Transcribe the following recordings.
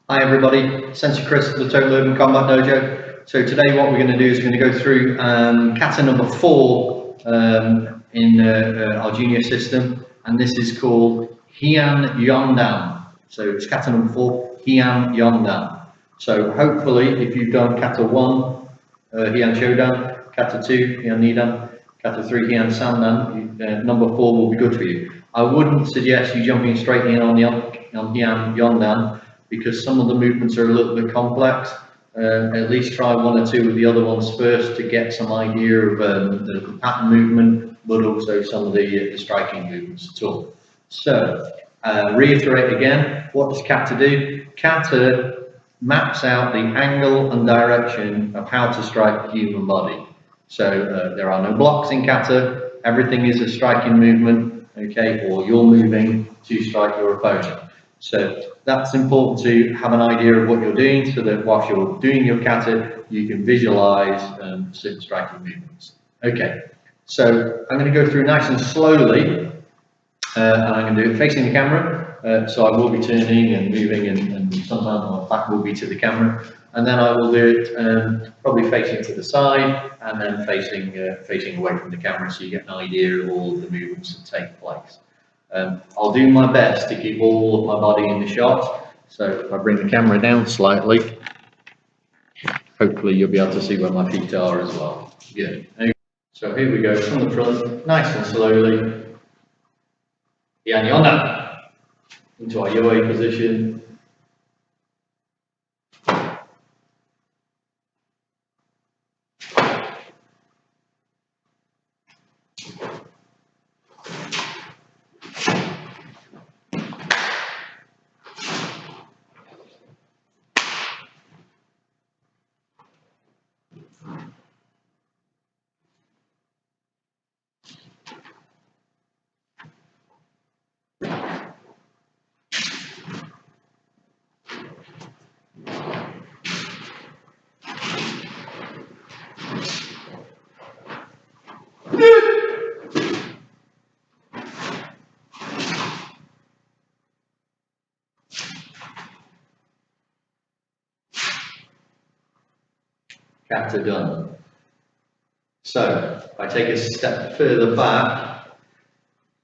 Hi everybody, Sensei Chris of the Total Urban Combat Dojo. So today what we're going to do is we're going to go through kata number 4 in our junior system, and this is called Heian Yondan. So it's kata number 4, Heian Yondan. So hopefully if you've done kata 1, Heian Shodan, kata 2, Heian Nidan, kata 3, Heian Sandan, number 4 will be good for you. I wouldn't suggest you jumping straight in on Heian Yondan, because some of the movements are a little bit complex. At least try one or two of the other ones first to get some idea of the pattern movement, but also some of the striking movements at all. So, reiterate again, what does Kata do? Kata maps out the angle and direction of how to strike the human body. So there are no blocks in Kata, everything is a striking movement, okay, or you're moving to strike your opponent. So that's important to have an idea of what you're doing, so that whilst you're doing your kata, you can visualize certain striking movements. Okay, so I'm going to go through nice and slowly, and I'm going to do it facing the camera. So I will be turning and moving, and sometimes my back will be to the camera, and then I will do it probably facing to the side, and then facing away from the camera, so you get an idea of all of the movements that take place. I'll do my best to keep all of my body in the shot. So if I bring the camera down slightly, hopefully you'll be able to see where my feet are as well. Good. Okay. So here we go from the front, nice and slowly. Heian Yondan into our Yoe position. Kata done. So if I take a step further back,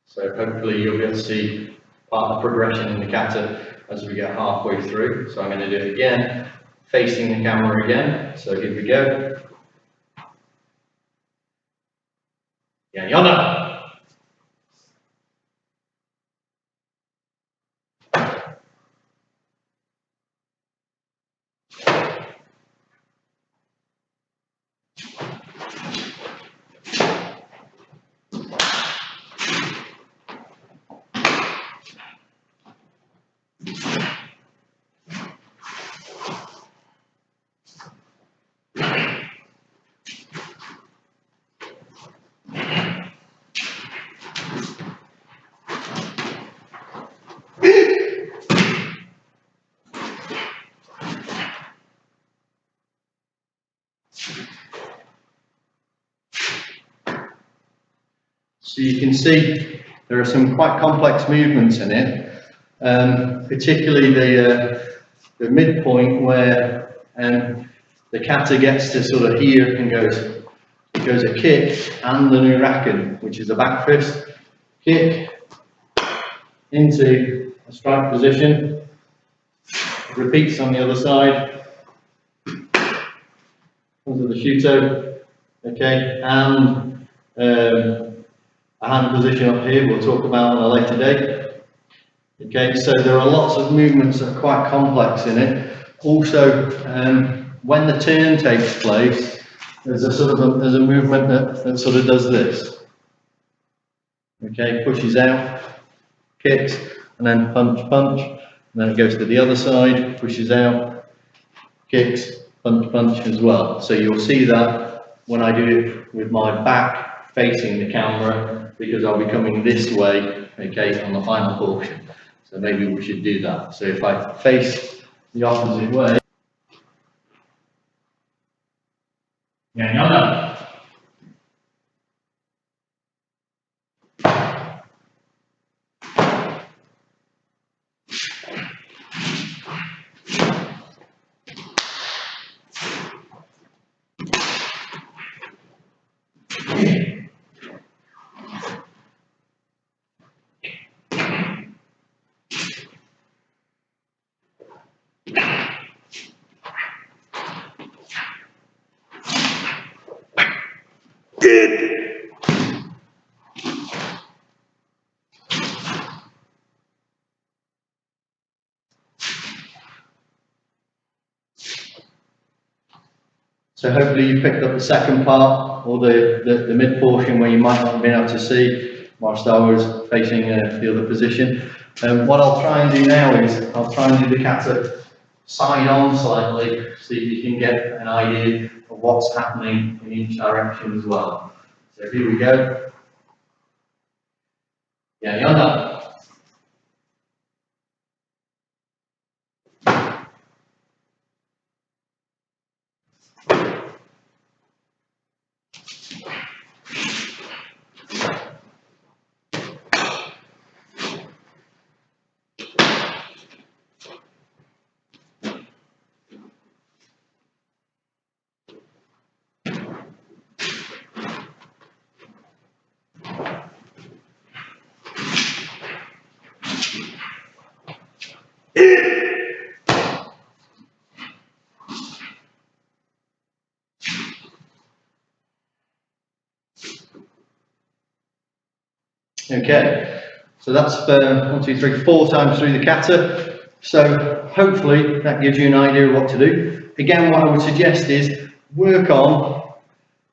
so hopefully you'll be able to see part of the progression in the kata as we get halfway through. So I'm going to do it again, facing the camera again. So here we go. Heian Yondan. So you can see there are some quite complex movements in it, particularly the midpoint where the kata gets to sort of here and goes a kick and an uraken, which is a back fist kick into a strike position, repeats on the other side, into the shuto, okay, and a hand position up here we'll talk about on a later date. Okay, so there are lots of movements that are quite complex in it. Also, when the turn takes place, there's a movement that sort of does this. Okay, pushes out, kicks, and then punch, punch, and then it goes to the other side, pushes out, kicks, punch, punch as well. So you'll see that when I do it with my back facing the camera, because I'll be coming this way, okay, on the final portion. So maybe we should do that. So if I face the opposite way, Heian Yondan. So hopefully you picked up the second part, or the mid portion where you might not have been able to see whilst I was facing the other position. What I'll try and do now is, I'll try and do the kata side on slightly, so you can get an idea of what's happening in each direction as well. So here we go. Heian Yondan. Okay, so that's 1, 2, 3, 4 times through the kata. So hopefully that gives you an idea of what to do. Again, what I would suggest is work on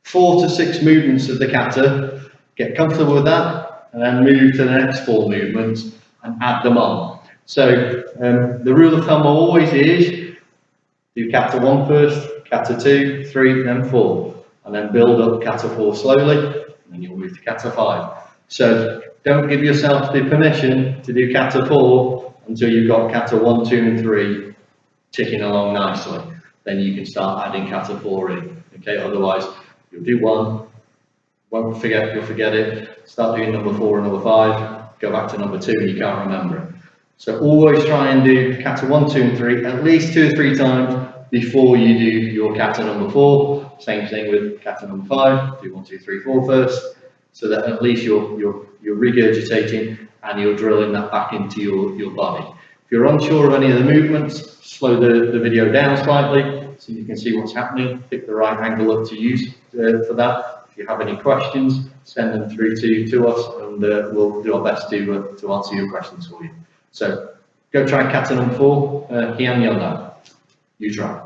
4 to 6 movements of the kata, get comfortable with that, and then move to the next 4 movements and add them on. So the rule of thumb always is do kata 1 first, kata 2, 3, then 4, and then build up kata 4 slowly, and then you'll move to kata 5. So don't give yourself the permission to do kata 4 until you've got kata 1, 2, and 3 ticking along nicely. Then you can start adding kata 4 in. Okay, otherwise you'll do 1, won't forget, you'll forget it, start doing number 4 and number 5, go back to number 2 and you can't remember it. So always try and do kata 1, 2, and 3 at least 2 or 3 times before you do your kata number 4. Same thing with kata number 5, do 1, 2, 3, 4 first, so that at least you're regurgitating and you're drilling that back into your body. If you're unsure of any of the movements, slow the video down slightly so you can see what's happening, pick the right angle up to use for that. If you have any questions, send them through to us and we'll do our best to answer your questions for you. So go try kata number 4, Heian Yondan. You try.